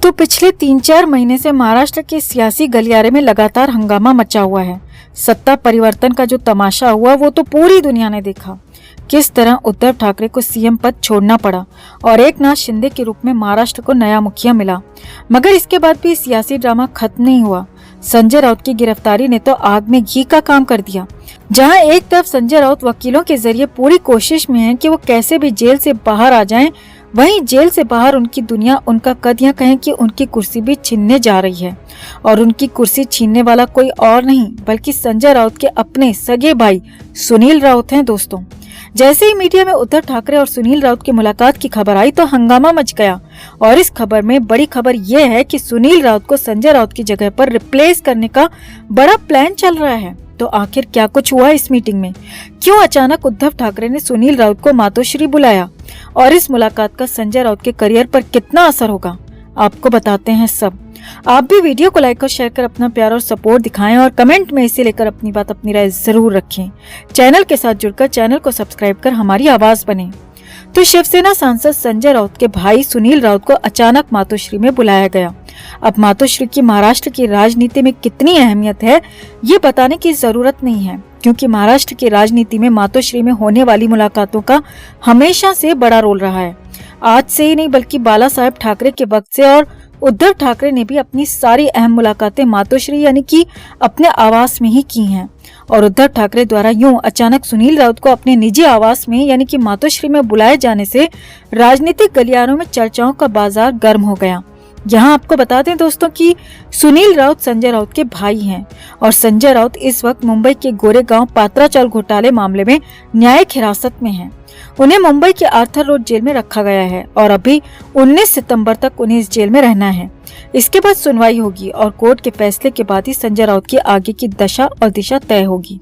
तो पिछले 3-4 महीने से महाराष्ट्र के सियासी गलियारे में लगातार हंगामा मचा हुआ है। सत्ता परिवर्तन का जो तमाशा हुआ वो तो पूरी दुनिया ने देखा। किस तरह उद्धव ठाकरे को सीएम पद छोड़ना पड़ा और एकनाथ शिंदे के रूप में महाराष्ट्र को नया मुखिया मिला। मगर इसके बाद भी सियासी ड्रामा खत्म नहीं हुआ। संजय राउत की गिरफ्तारी ने तो आग में घी का काम कर दिया। जहां एक तरफ संजय राउत वकीलों के जरिए पूरी कोशिश में है कि वो कैसे भी जेल से बाहर आ जाएं, वहीं जेल से बाहर उनकी दुनिया, उनका कद या कहें कि उनकी कुर्सी भी छीनने जा रही है। और उनकी कुर्सी छीनने वाला कोई और नहीं बल्कि संजय राउत के अपने सगे भाई सुनील राउत हैं। दोस्तों, जैसे ही मीडिया में उद्धव ठाकरे और सुनील राउत की मुलाकात की खबर आई तो हंगामा मच गया। और इस खबर में बड़ी खबर यह है कि सुनील राउत को संजय राउत की जगह पर रिप्लेस करने का बड़ा प्लान चल रहा है। तो आखिर क्या कुछ हुआ इस मीटिंग में? क्यों अचानक उद्धव ठाकरे ने सुनील राउत को मातोश्री बुलाया और इस मुलाकात का संजय राउत के करियर पर कितना असर होगा, आपको बताते हैं सब। आप भी वीडियो को लाइक और शेयर कर अपना प्यार और सपोर्ट दिखाएं और कमेंट में इसे लेकर अपनी बात, अपनी राय जरूर रखें। चैनल के साथ जुड़कर चैनल को सब्सक्राइब कर हमारी आवाज बने। तो शिवसेना सांसद संजय राउत के भाई सुनील राउत को अचानक मातोश्री में बुलाया गया। अब मातोश्री की महाराष्ट्र की राजनीति में कितनी अहमियत है ये बताने की जरूरत नहीं है, क्योंकि महाराष्ट्र की राजनीति में मातोश्री में होने वाली मुलाकातों का हमेशा से बड़ा रोल रहा है। आज से ही नहीं बल्कि बाला साहेब ठाकरे के वक्त से। और उद्धव ठाकरे ने भी अपनी सारी अहम मुलाकातें मातोश्री यानी कि अपने आवास में ही की हैं। और उद्धव ठाकरे द्वारा यूं अचानक सुनील राउत को अपने निजी आवास में यानी कि मातोश्री में बुलाए जाने से राजनीतिक गलियारों में चर्चाओं का बाजार गर्म हो गया। यहाँ आपको बता दें दोस्तों कि सुनील राउत संजय राउत के भाई हैं और संजय राउत इस वक्त मुंबई के गोरेगांव पात्राचाल घोटाले मामले में न्यायिक हिरासत में हैं। उन्हें मुंबई के आर्थर रोड जेल में रखा गया है और अभी 19 सितंबर तक उन्हें इस जेल में रहना है। इसके बाद सुनवाई होगी और कोर्ट के फैसले के बाद ही संजय राउत की आगे की दशा और दिशा तय होगी।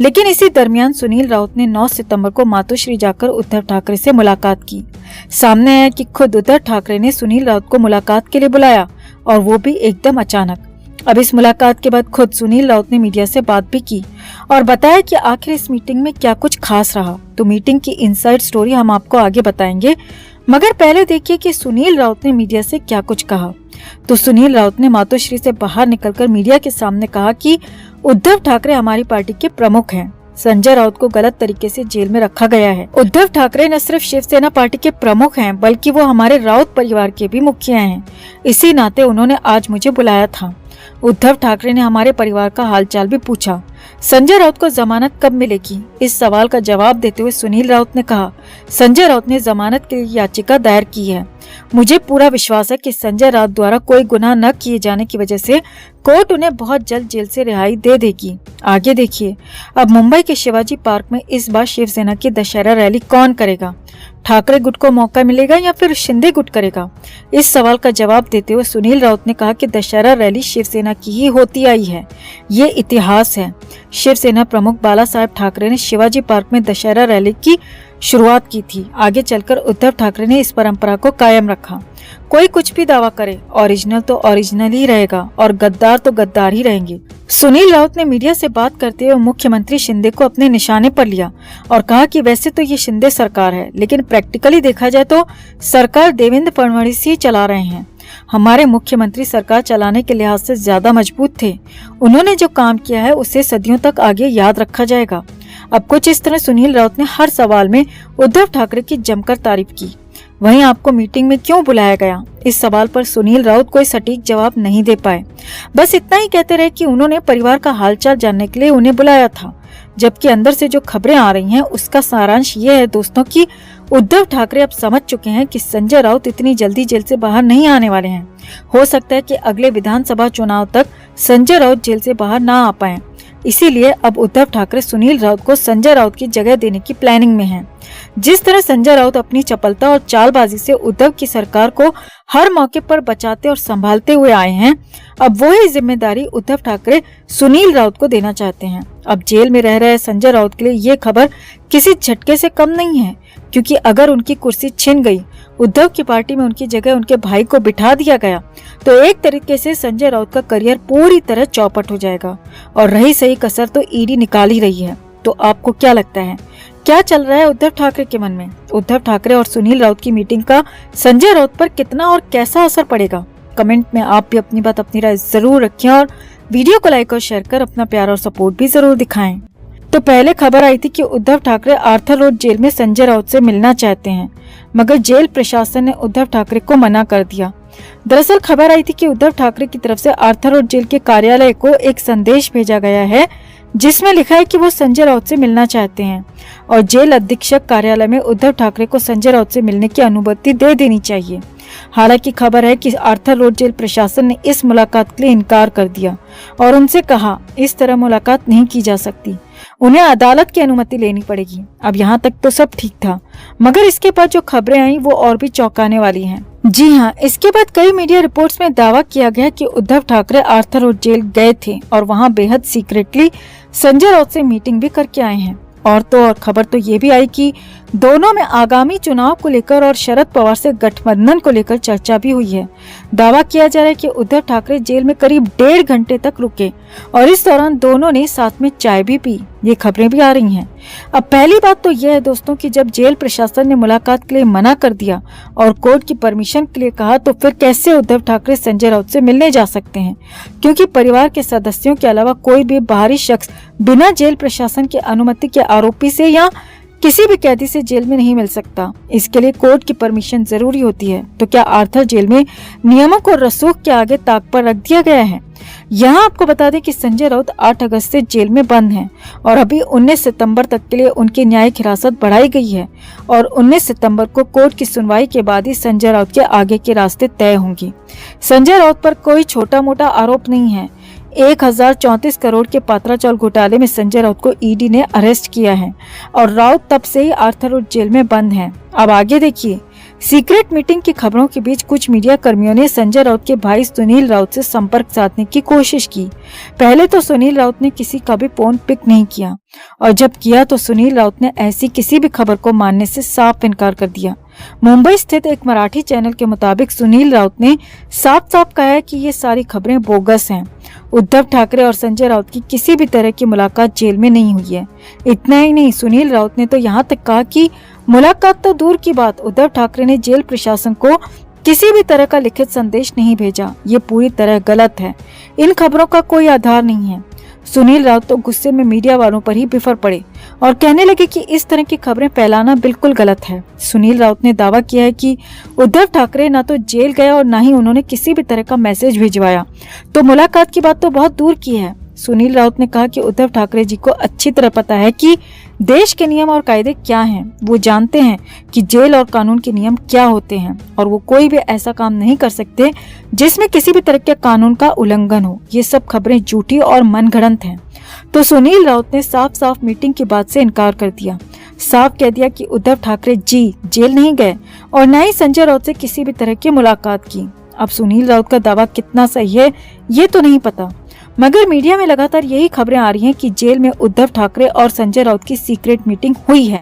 लेकिन इसी दरमियान सुनील राउत ने 9 सितंबर को मातोश्री जाकर उद्धव ठाकरे से मुलाकात की। सामने है कि खुद उद्धव ठाकरे ने सुनील राउत को मुलाकात के लिए बुलाया और वो भी एकदम अचानक। अब इस मुलाकात के बाद खुद सुनील राउत ने मीडिया से बात भी की और बताया कि आखिर इस मीटिंग में क्या कुछ खास रहा। तो मीटिंग की इनसाइड स्टोरी हम आपको आगे बताएंगे, मगर पहले देखिए कि सुनील राउत ने मीडिया से क्या कुछ कहा। तो सुनील राउत ने मातोश्री से बाहर निकलकर मीडिया के सामने कहा कि उद्धव ठाकरे हमारी पार्टी के प्रमुख हैं। संजय राउत को गलत तरीके से जेल में रखा गया है। उद्धव ठाकरे न सिर्फ शिवसेना पार्टी के प्रमुख हैं बल्कि वो हमारे राउत परिवार के भी मुखिया हैं। इसी नाते उन्होंने आज मुझे बुलाया था। उद्धव ठाकरे ने हमारे परिवार का हालचाल भी पूछा। संजय राउत को जमानत कब मिलेगी, इस सवाल का जवाब देते हुए सुनील राउत ने कहा, संजय राउत ने जमानत के लिए याचिका दायर की है। मुझे पूरा विश्वास है कि संजय राउत द्वारा कोई गुनाह न किए जाने की वजह से कोर्ट उन्हें बहुत जल्द जेल से रिहाई दे देगी। आगे देखिए, अब मुंबई के शिवाजी पार्क में इस बार शिवसेना की दशहरा रैली कौन करेगा? ठाकरे गुट को मौका मिलेगा या फिर शिंदे गुट करेगा? इस सवाल का जवाब देते हुए सुनील राउत ने कहा कि दशहरा रैली शिवसेना की ही होती आई है, ये इतिहास है। शिवसेना प्रमुख बाला साहेब ठाकरे ने शिवाजी पार्क में दशहरा रैली की शुरुआत की थी। आगे चलकर उद्धव ठाकरे ने इस परंपरा को कायम रखा। कोई कुछ भी दावा करे, ओरिजिनल तो ओरिजिनल ही रहेगा और गद्दार तो गद्दार ही रहेंगे। सुनील राउत ने मीडिया से बात करते हुए मुख्यमंत्री शिंदे को अपने निशाने पर लिया और कहा कि वैसे तो ये शिंदे सरकार है, लेकिन प्रैक्टिकली देखा जाए तो सरकार देवेंद्र फडणवीस ही चला रहे हैं। हमारे मुख्यमंत्री सरकार चलाने के लिहाज से ज्यादा मजबूत थे। उन्होंने जो काम किया है उसे सदियों तक आगे याद रखा जाएगा। अब कुछ इस तरह सुनील राउत ने हर सवाल में उद्धव ठाकरे की जमकर तारीफ की। वहीं आपको मीटिंग में क्यों बुलाया गया, इस सवाल पर सुनील राउत कोई सटीक जवाब नहीं दे पाए। बस इतना ही कहते रहे कि उन्होंने परिवार का हालचाल जानने के लिए उन्हें बुलाया था। जबकि अंदर से जो खबरें आ रही हैं उसका सारांश ये है दोस्तों कि उद्धव ठाकरे अब समझ चुके हैं कि संजय राउत इतनी जल्दी जेल से बाहर नहीं आने वाले हैं। हो सकता है कि अगले विधानसभा चुनाव तक संजय राउत जेल से बाहर ना आ पाए। इसीलिए अब उद्धव ठाकरे सुनील राउत को संजय राउत की जगह देने की प्लानिंग में हैं। जिस तरह संजय राउत अपनी चपलता और चालबाजी से उद्धव की सरकार को हर मौके पर बचाते और संभालते हुए आए हैं, अब वही जिम्मेदारी उद्धव ठाकरे सुनील राउत को देना चाहते हैं। अब जेल में रह रहे संजय राउत के लिए ये खबर किसी झटके से कम नहीं है, क्योंकि अगर उनकी कुर्सी छिन गई, उद्धव की पार्टी में उनकी जगह उनके भाई को बिठा दिया गया, तो एक तरीके से संजय राउत का करियर पूरी तरह चौपट हो जाएगा। और रही सही कसर तो ईडी निकाल ही रही है। तो आपको क्या लगता है, क्या चल रहा है उद्धव ठाकरे के मन में? उद्धव ठाकरे और सुनील राउत की मीटिंग का संजय राउत पर कितना और कैसा असर पड़ेगा? कमेंट में आप भी अपनी बात, अपनी राय जरूर रखें और वीडियो को लाइक और शेयर कर अपना प्यार और सपोर्ट भी जरूर दिखाएं। तो पहले खबर आई थी कि Uddhav Thackeray Arthur Road jail में संजय राउत से मिलना चाहते हैं, मगर जेल प्रशासन ने उद्धव ठाकरे को मना कर दिया। दरअसल खबर आई थी कि उद्धव ठाकरे की तरफ से आर्थर रोड जेल के कार्यालय को एक संदेश भेजा गया है जिसमें लिखा है कि वो संजय राउत से मिलना चाहते हैं और जेल अधीक्षक कार्यालय में उद्धव ठाकरे को संजय राउत से मिलने की अनुमति दे देनी चाहिए। हालांकि खबर है कि आर्थर रोड जेल प्रशासन ने इस मुलाकात के लिए इनकार कर दिया और उनसे कहा इस तरह मुलाकात नहीं की जा सकती, उन्हें अदालत की अनुमति लेनी पड़ेगी। अब यहाँ तक तो सब ठीक था, मगर इसके बाद जो खबरें आई वो और भी चौंकाने वाली हैं। जी हाँ, इसके बाद कई मीडिया रिपोर्ट्स में दावा किया गया कि Uddhav Thackeray Arthur Road jail गए थे और वहाँ बेहद सीक्रेटली संजय राउत से मीटिंग भी करके आए हैं। और खबर तो ये भी आई कि दोनों में आगामी चुनाव को लेकर और शरद पवार से गठबंधन को लेकर चर्चा भी हुई है। दावा किया जा रहा है कि उद्धव ठाकरे जेल में करीब 1.5 घंटे तक रुके और इस दौरान दोनों ने साथ में चाय भी पी। ये खबरें भी आ रही हैं। अब पहली बात तो यह है दोस्तों कि जब जेल प्रशासन ने मुलाकात के लिए मना कर दिया और कोर्ट की परमिशन के लिए कहा, तो फिर कैसे उद्धव ठाकरे संजय राउत से मिलने जा सकते हैं, क्योंकि परिवार के सदस्यों के अलावा कोई भी बाहरी शख्स बिना जेल प्रशासन की अनुमति के आरोपी से या किसी भी कैदी से जेल में नहीं मिल सकता। इसके लिए कोर्ट की परमिशन जरूरी होती है। तो क्या आर्थर जेल में नियमों को रसूख के आगे ताक पर रख दिया गया है? यहाँ आपको बता दें कि संजय राउत 8 अगस्त से जेल में बंद हैं और अभी 19 सितंबर तक के लिए उनकी न्यायिक हिरासत बढ़ाई गई है और 19 सितंबर को कोर्ट की सुनवाई के बाद ही संजय राउत के आगे के रास्ते तय होंगे। संजय राउत पर कोई छोटा मोटा आरोप नहीं है। 1034 करोड़ के पात्राचौल घोटाले में संजय राउत को ईडी ने अरेस्ट किया है और राउत तब से ही आर्थर रोड जेल में बंद हैं। अब आगे देखिए, सीक्रेट मीटिंग की खबरों के बीच कुछ मीडिया कर्मियों ने संजय राउत के भाई सुनील राउत से संपर्क साधने की कोशिश की। पहले तो सुनील राउत ने किसी का भी फोन पिक नहीं किया और जब किया तो सुनील राउत ने ऐसी किसी भी खबर को मानने से साफ इनकार कर दिया। मुंबई स्थित एक मराठी चैनल के मुताबिक सुनील राउत ने साफ साफ कहा है कि ये सारी खबरें बोगस हैं। उद्धव ठाकरे और संजय राउत की किसी भी तरह की मुलाकात जेल में नहीं हुई है। इतना ही नहीं, सुनील राउत ने तो यहाँ तक कहा कि मुलाकात तो दूर की बात, उद्धव ठाकरे ने जेल प्रशासन को किसी भी तरह का लिखित संदेश नहीं भेजा। ये पूरी तरह गलत है, इन खबरों का कोई आधार नहीं है। सुनील राउत तो गुस्से में मीडिया वालों पर ही बिफर पड़े और कहने लगे कि इस तरह की खबरें फैलाना बिल्कुल गलत है। सुनील राउत ने दावा किया है कि उद्धव ठाकरे ना तो जेल गए और ना ही उन्होंने किसी भी तरह का मैसेज भिजवाया, तो मुलाकात की बात तो बहुत दूर की है। सुनील राउत ने कहा कि उद्धव ठाकरे जी को अच्छी तरह पता है कि देश के नियम और कायदे क्या हैं। वो जानते हैं कि जेल और कानून के नियम क्या होते हैं और वो कोई भी ऐसा काम नहीं कर सकते जिसमें किसी भी तरह के कानून का उल्लंघन हो। ये सब खबरें झूठी और मनगढ़ंत हैं। तो सुनील राउत ने साफ साफ मीटिंग की बात से इनकार कर दिया, साफ कह दिया कि उद्धव ठाकरे जी जेल नहीं गए और न ही संजय राउत से किसी भी तरह की मुलाकात की। अब सुनील राउत का दावा कितना सही है ये तो नहीं पता, मगर मीडिया में लगातार यही खबरें आ रही हैं कि जेल में उद्धव ठाकरे और संजय राउत की सीक्रेट मीटिंग हुई है।